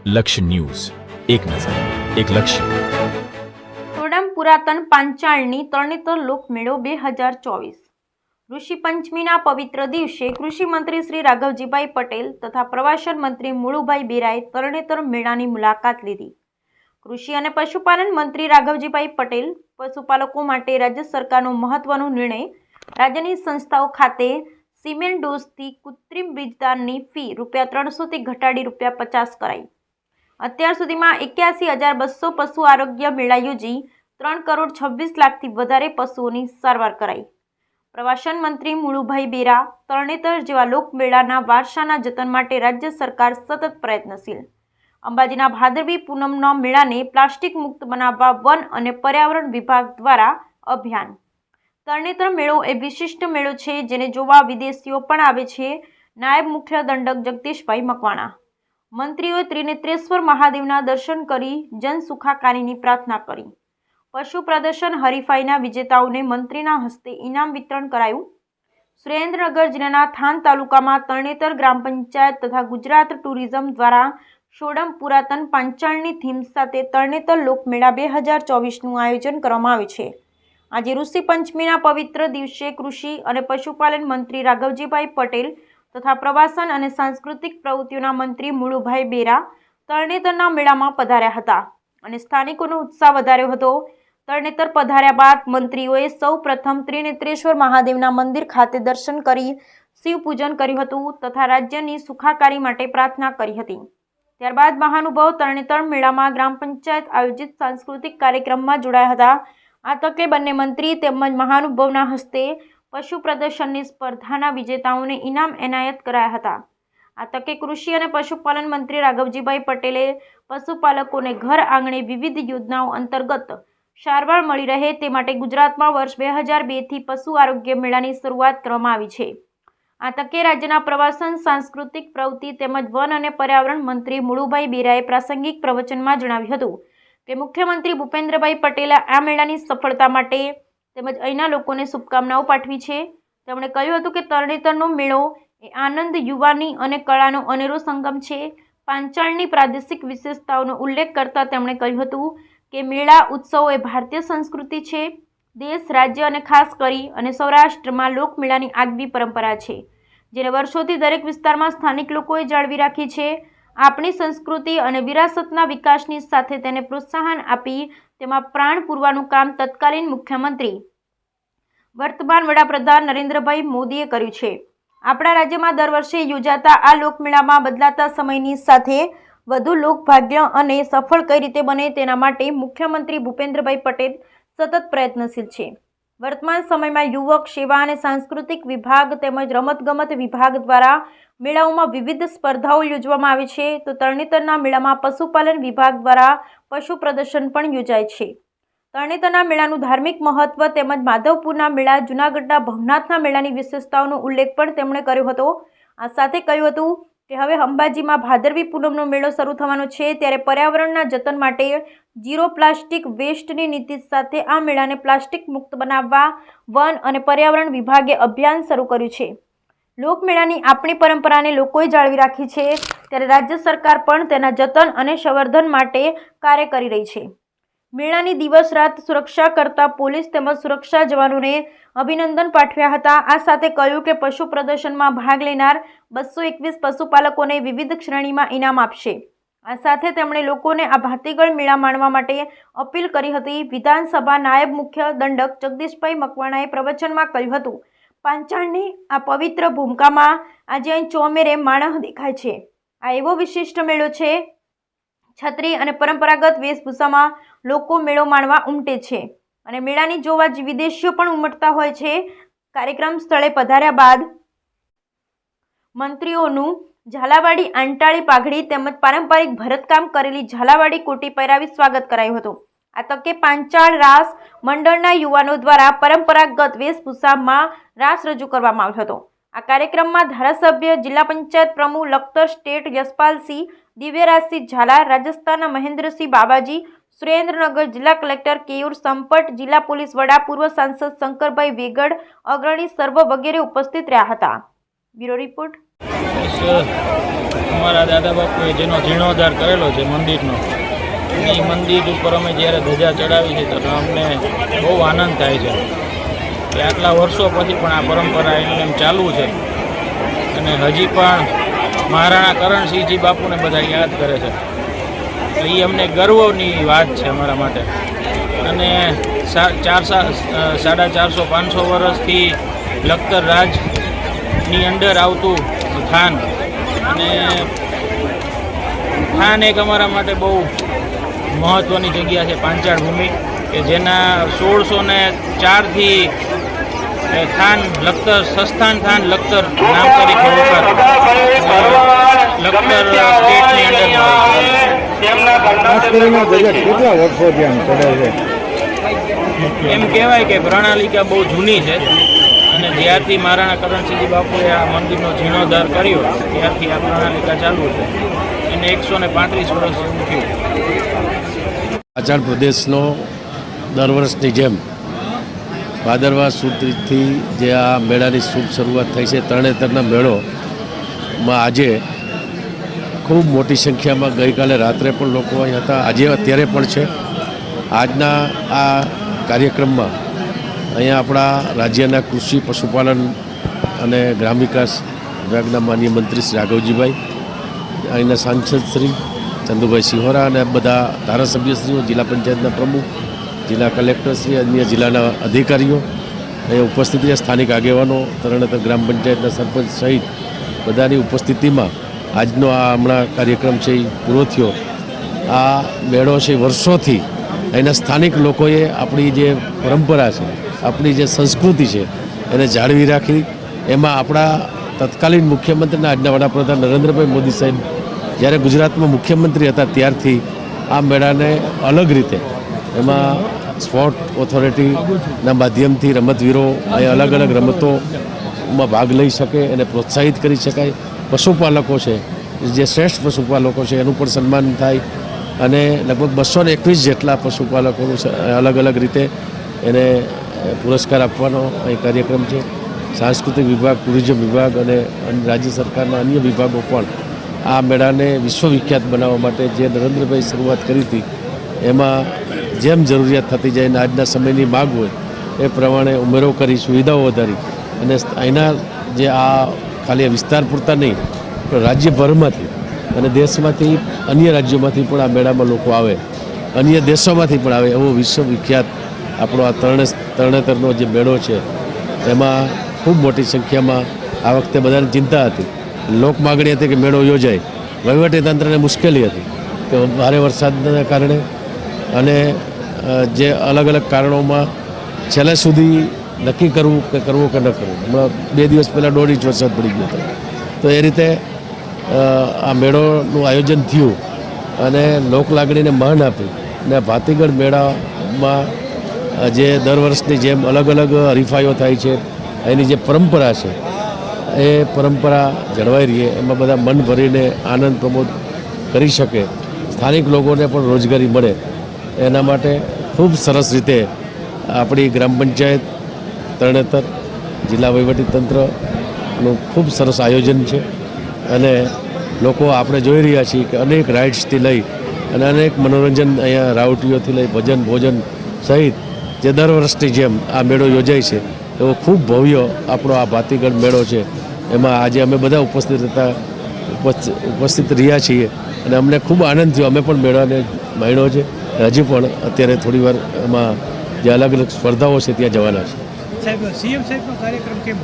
લક્ષ્ય ન્યૂઝ, એક નજર, એક લક્ષ્ય. સોડમ પુરાતન પાંચાળની તરણેતર લોકમેળો 2024 ઋષિ પંચમીના પવિત્ર દિવસે કૃષિ મંત્રી શ્રી રાઘવજીભાઈ પટેલ તથા પ્રવાસન મંત્રી મુળુભાઈ બેરાએ તરણેતર મેળાની મુલાકાત લીધી. કૃષિ અને પશુપાલન મંત્રી રાઘવજીભાઈ પટેલ પશુપાલકો માટે રાજ્ય સરકારનો મહત્વનો નિર્ણય, રાજ્યની સંસ્થાઓ ખાતે સિમેન્ટ ડોઝથી કૃત્રિમ બીજદાનની ફી ₹300 થી ઘટાડી ₹50 કરાઈ. અત્યાર સુધીમાં 81,200 પશુ આરોગ્ય મેળા યોજી 3,26,00,000થી વધારે પશુઓની સારવાર કરાઈ. પ્રવાસન મંત્રી મુળુભાઈ બેરા તરણેતર જેવા લોકમેળાના વારસાના જતન માટે રાજ્ય સરકાર સતત પ્રયત્નશીલ. અંબાજીના ભાદરવી પૂનમના મેળાને પ્લાસ્ટિક મુક્ત બનાવવા વન અને પર્યાવરણ વિભાગ દ્વારા અભિયાન. તરણેતર મેળો એ વિશિષ્ટ મેળો છે જેને જોવા વિદેશીઓ પણ આવે છે. નાયબ મુખ્ય દંડક જગદીશભાઈ મકવાણા. મંત્રીઓએ ત્રિનેત્રેશ્વર મહાદેવના દર્શન કરી જન સુખાકારીની પ્રાર્થના કરી. પશુ પ્રદર્શન હરીફાઈના વિજેતાઓને મંત્રીના હસ્તે ઇનામ વિતરણ કરાયું. સુરેન્દ્રનગર જિલ્લાના થાન તાલુકામાં તરણેતર ગ્રામ પંચાયત તથા ગુજરાત ટુરિઝમ દ્વારા સોડમ પુરાતન પાંચાળની થીમ સાથે તરણેતર લોકમેળા 2024નું આયોજન કરવામાં આવ્યું છે. આજે ઋષિ પંચમીના પવિત્ર દિવસે કૃષિ અને પશુપાલન મંત્રી રાઘવજીભાઈ પટેલ તથા પ્રવાસન અને સાંસ્કૃતિક પ્રવૃત્તિઓના મંત્રી મુળુભાઈ બેરા તરણેતરના મેળામાં પધાર્યા હતા અને સ્થાનિકોનો ઉત્સાહ વધાર્યો હતો. તરણેતર પધાર્યા બાદ મંત્રીઓએ સૌ પ્રથમ ત્રિનેત્રેશ્વર મહાદેવના મંદિર ખાતે દર્શન કરી શિવ પૂજન કર્યું હતું તથા રાજ્યની સુખાકારી માટે પ્રાર્થના કરી હતી. ત્યારબાદ મહાનુભાવ તરણેતર મેળામાં ગ્રામ પંચાયત આયોજિત સાંસ્કૃતિક કાર્યક્રમમાં જોડાયા હતા. આ તકે બંને મંત્રી તેમજ મહાનુભાવના હસ્તે પશુ પ્રદર્શનની સ્પર્ધાના વિજેતાઓને ઇનામ એનાયત કરાયા હતા. આ તકે કૃષિ અને પશુપાલન મંત્રી રાઘવજીભાઈ પટેલે પશુપાલકોને ઘર આંગણે વિવિધ યોજનાઓ અંતર્ગત સારવાર મળી રહે તે માટે ગુજરાતમાં વર્ષ 2002થી પશુ આરોગ્ય મેળાની શરૂઆત કરવામાં આવી છે. આ તકે રાજ્યના પ્રવાસન, સાંસ્કૃતિક પ્રવૃત્તિ તેમજ વન અને પર્યાવરણ મંત્રી મુળુભાઈ બેરાએ પ્રાસંગિક પ્રવચનમાં જણાવ્યું હતું કે મુખ્યમંત્રી ભૂપેન્દ્રભાઈ પટેલે આ મેળાની સફળતા માટે તેમજ અહીંના લોકોને શુભકામનાઓ પાઠવી છે. તેમણે કહ્યું હતું કે તરણેતરનો મેળો એ આનંદ, યુવાની અને કળાનો અનેરો સંગમ છે. પાંચાળની પ્રાદેશિક વિશેષતાઓનો ઉલ્લેખ કરતા તેમણે કહ્યું હતું કે મેળા ઉત્સવો એ ભારતીય સંસ્કૃતિ છે. દેશ, રાજ્ય અને ખાસ કરી અને સૌરાષ્ટ્રમાં લોકમેળાની આગવી પરંપરા છે જેને વર્ષોથી દરેક વિસ્તારમાં સ્થાનિક લોકોએ જાળવી રાખી છે. આપણી સંસ્કૃતિ અને વિરાસતના વિકાસની સાથે તેને પ્રોત્સાહન આપી તેમાં પ્રાણ પૂરવાનું કામ તત્કાલીન મુખ્યમંત્રી વર્તમાન વડાપ્રધાન નરેન્દ્રભાઈ મોદીએ કર્યું છે. આપણા રાજ્યમાં દર વર્ષે યોજાતા આ લોકમેળામાં બદલાતા સમયની સાથે વધુ લોકભાગ્ય અને સફળ કઈ રીતે બને તેના માટે મુખ્યમંત્રી ભૂપેન્દ્રભાઈ પટેલ સતત પ્રયત્નશીલ છે. વર્તમાન સમયમાં યુવક સેવા અને સાંસ્કૃતિક વિભાગ તેમજ રમતગમત વિભાગ દ્વારા મેળાઓમાં વિવિધ સ્પર્ધાઓ યોજવામાં આવે છે તો તરણેતરના મેળામાં પશુપાલન વિભાગ દ્વારા પશુ પ્રદર્શન પણ યોજાય છે. તરણેતરના મેળાનું ધાર્મિક મહત્વ તેમજ માધવપુરના મેળા, જૂનાગઢના ભવનાથના મેળાની વિશેષતાઓનો ઉલ્લેખ પણ તેમણે કર્યો હતો. આ સાથે કહ્યું હતું કે હવે અંબાજીમાં ભાદરવી પૂનમનો મેળો શરૂ થવાનો છે ત્યારે પર્યાવરણના જતન માટે ઝીરો પ્લાસ્ટિક વેસ્ટની નીતિ સાથે આ મેળાને પ્લાસ્ટિક મુક્ત બનાવવા વન અને પર્યાવરણ વિભાગે અભિયાન શરૂ કર્યું છે. લોકમેળાની આપણી પરંપરાને લોકોએ જાળવી રાખી છે ત્યારે રાજ્ય સરકાર પણ તેના જતન અને સંવર્ધન માટે કાર્ય કરી રહી છે. મેળાની દિવસ રાત સુરક્ષા કરતા પોલીસ તેમજ સુરક્ષા જવાનોને અભિનંદન પાઠવ્યા હતા. આ સાથે કહ્યું કે પશુ પ્રદર્શનમાં ભાગ લેનાર 221 પશુપાલકોને વિવિધ શ્રેણીમાં ઇનામ આપશે. આ સાથે તેમણે લોકોને આ ભાતીગળ મેળા માણવા માટે અપીલ કરી હતી. વિધાનસભા નાયબ મુખ્ય દંડક જગદીશભાઈ મકવાણાએ પ્રવચનમાં કહ્યું હતું, પાંચાળની આ પવિત્ર ભૂમિકામાં આજે અહીં ચોમેરે માણસ દેખાય છે. આ એવો વિશિષ્ટ મેળો છે. છત્રી અને પરંપરાગત વેશભૂષામાં લોકો મેળો માણવા ઉમટે છે અને મેળાની જોવા વિદેશીઓ પણ ઉમટતા હોય છે. કાર્યક્રમ સ્થળે પધાર્યા બાદ મંત્રીઓનું ઝાલાવાડી આંટાળી પાઘડી તેમજ પારંપરિક ભરતકામ કરેલી ઝાલાવાડી કોટી પહેરાવી સ્વાગત કરાયું હતું. આ તકે પાંચાળ રાસ મંડળના યુવાનો દ્વારા પરંપરાગત વેશભૂષામાં રાસ રજૂ કરવામાં આવ્યો હતો. આ કાર્યક્રમમાં ધારાસભ્ય, જિલ્લા પંચાયત પ્રમુખ લખતર સ્ટેટ યશપાલસિંહ, દિવ્યરાજસિંહ ઝાલા, રાજસ્થાનના મહેન્દ્રસિંહ બાબાજી, સુરેન્દ્રનગર જિલ્લા કલેક્ટર કેયુર સંપટ, જિલ્લા પોલીસ વડા, પૂર્વ સાંસદ શંકરભાઈ વેગડ, અગ્રણી સર્વ વગેરે ઉપસ્થિત રહ્યા હતા. Bureau report. અમારા દાદા બાપુએ જેનો જીર્ણોદ્ધાર કરેલો છે મંદિરનો, એ મંદિર ઉપર અમે જ્યારે ધજા ચડાવી છે તો અમને બહુ આનંદ થાય છે કે આટલા વર્ષો પછી પણ આ પરંપરા એમ ચાલુ છે અને હજી પણ મહારાણા કરણસિંહજી બાપુને બધા યાદ કરે છે. એટલે એ અમને ગર્વની વાત છે અમારા માટે. અને 450-500 વર્ષથી લખતર રાજની અંદર આવતું થાન, અને થાન એક અમારા માટે બહુ મહત્ત્વની જગ્યા છે, પાંચાળ ભૂમિ, કે જેના 1604થી થાન લખતર સંસ્થાન થાન લખતર નામ તરીકે લખતર સ્ટેટની અંદર એમ કહેવાય કે પ્રણાલિકા બહુ જૂની છે. અને જ્યારથી મહારાણા કરણસિંહજી બાપુએ આ મંદિરનો જીર્ણોદ્ધાર કર્યો ત્યારથી આ પ્રણાલિકા ચાલુ છે. એને 135 વર્ષ જેવું થયું. આચાર પ્રદેશનો દર વર્ષની જેમ ભાદરવા સુદ ત્રીજથી જે આ મેળાની શુભ શરૂઆત થઈ છે, તરણેતરના મેળોમાં આજે ખૂબ મોટી સંખ્યામાં ગઈકાલે રાત્રે પણ લોકો અહીં હતા, આજે અત્યારે પણ છે. આજના આ કાર્યક્રમમાં અહીંયા આપણા રાજ્યના કૃષિ, પશુપાલન અને ગ્રામ વિકાસ વિભાગના માનનીય મંત્રી શ્રી રાઘવજીભાઈ, અહીંના સાંસદ શ્રી ચંદુભાઈ સિંહોરા અને બધા ધારાસભ્યશ્રીઓ, જિલ્લા પંચાયતના પ્રમુખ, જિલ્લા કલેક્ટરશ્રી, અન્ય જિલ્લાના અધિકારીઓ અહીંયા ઉપસ્થિત રહ્યા, સ્થાનિક આગેવાનો, તરણેતર ગ્રામ પંચાયતના સરપંચ સહિત બધાની ઉપસ્થિતિમાં આજનો આ હમણાં કાર્યક્રમ છે એ પૂરો થયો. આ મેળો છે વર્ષોથી અહીંના સ્થાનિક લોકોએ આપણી જે પરંપરા છે, આપણી જે સંસ્કૃતિ છે એને જાળવી રાખી. એમાં આપણા તત્કાલીન મુખ્યમંત્રીના આજના વડાપ્રધાન નરેન્દ્રભાઈ મોદી સાહેબ જ્યારે ગુજરાતમાં મુખ્યમંત્રી હતા ત્યારથી આ મેળાને અલગ રીતે એમાં સ્પોર્ટ ઓથોરિટીના માધ્યમથી રમતવીરો અહીં અલગ અલગ રમતોમાં ભાગ લઈ શકે એને પ્રોત્સાહિત કરી શકાય. પશુપાલકો છે, જે શ્રેષ્ઠ પશુપાલકો છે એનું પણ સન્માન થાય. અને લગભગ 221 જેટલા પશુપાલકોનું અલગ અલગ રીતે એને પુરસ્કાર આપવાનો અહીં કાર્યક્રમ છે. સાંસ્કૃતિક વિભાગ, ટુરિઝમ વિભાગ અને રાજ્ય સરકારના અન્ય વિભાગો પણ આ મેળાને વિશ્વવિખ્યાત બનાવવા માટે જે નરેન્દ્રભાઈ શરૂઆત કરી હતી એમાં જેમ જરૂરિયાત થતી જાય અને આજના સમયની માગ હોય એ પ્રમાણે ઉમેરો કરી, સુવિધાઓ વધારી અને અહીંના જે આ ખાલી વિસ્તાર પૂરતા નહીં પણ રાજ્યભરમાંથી અને દેશમાંથી, અન્ય રાજ્યોમાંથી પણ આ મેળામાં લોકો આવે, અન્ય દેશોમાંથી પણ આવે એવો વિશ્વવિખ્યાત આપણો આ તરણેતરનો જે મેળો છે એમાં ખૂબ મોટી સંખ્યામાં આ વખતે બધાની ચિંતા હતી, લોક માગણી હતી કે મેળો યોજાય. વહીવટીતંત્રને મુશ્કેલી હતી કે ભારે વરસાદના કારણે અને જે અલગ અલગ કારણોમાં છેલ્લે સુધી નક્કી કરવું કે કરવું કે ન કરવું. હમણાં 2 દિવસ પહેલાં 1.5 ઇંચ વરસાદ પડી ગયો હતો. તો એ રીતે આ મેળોનું આયોજન થયું અને લોક લાગણીને માન આપી અને ભાતીગળ મેળામાં જે દર વર્ષની જેમ અલગ અલગ હરીફાઈઓ થાય છે, એની જે પરંપરા છે એ પરંપરા જળવાઈ રહે, એમાં બધા મન ભરીને આનંદ પ્રમોદ કરી શકે, સ્થાનિક લોકોને પણ રોજગારી મળે એના માટે ખૂબ સરસ રીતે આપણી ગ્રામ પંચાયત તરણેતર, જિલ્લા વહીવટીતંત્રનું ખૂબ સરસ આયોજન છે. અને લોકો આપણે જોઈ રહ્યા છીએ કે અનેક રાઇડ્સથી લઈ અને અનેક મનોરંજન અહીંયા રાવટીઓથી લઈ ભજન ભોજન સહિત જે દર વર્ષની જેમ આ મેળો યોજાય છે એવો ખૂબ ભવ્ય આપણો આ ભાતીગળ મેળો છે. એમાં આજે અમે બધા ઉપસ્થિત રહ્યા છીએ અને અમને ખૂબ આનંદ થયો. અમે પણ મેળાને માણ્યો છે. હજી પણ અત્યારે થોડી વાર એમાં જે અલગ અલગ સ્પર્ધાઓ છે ત્યાં જવાના છે. સાહેબ, સીએમ સાહેબનો કાર્યક્રમ કેમ